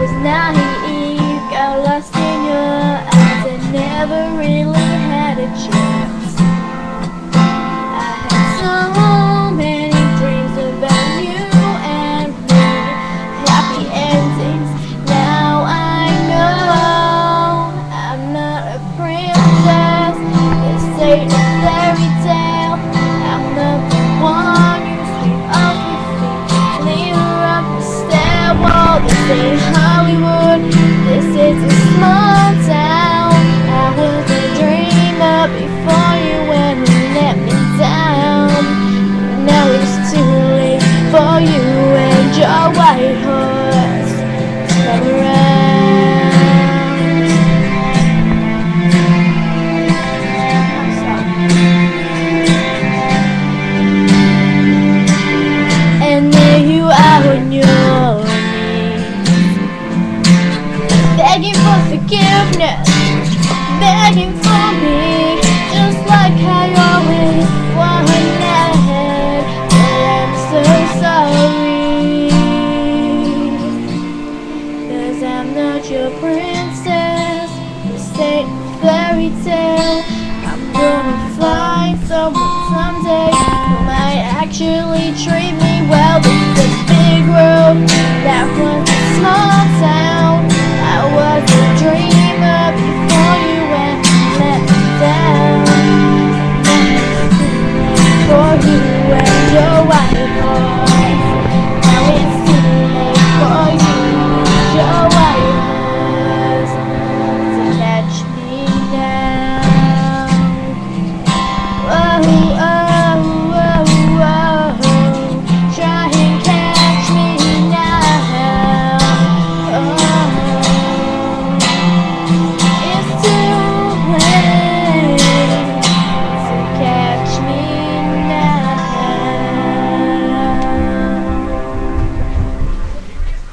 was naive, got lost in your eyes and never really had a chance. I had so many dreams about you and me, happy endings. Now I know I'm not a princess. This ain't a fairy tale. I'm not the one you sweep off your feet, leave her up the stairwell. This ain't Hollywood, this is a small town. I was a dreamer before you went and let me down. Now it's too late for you and your white horse to come around. And there you are on your knees, begging for forgiveness, begging for me, just like I always wanted. But I'm so sorry, 'cause I'm not your princess. This ain't a fairy tale. I'm gonna find someone someday who might actually treat me well. This is a big world, that was a small town. I was a dreamer before you went and let me down. For you.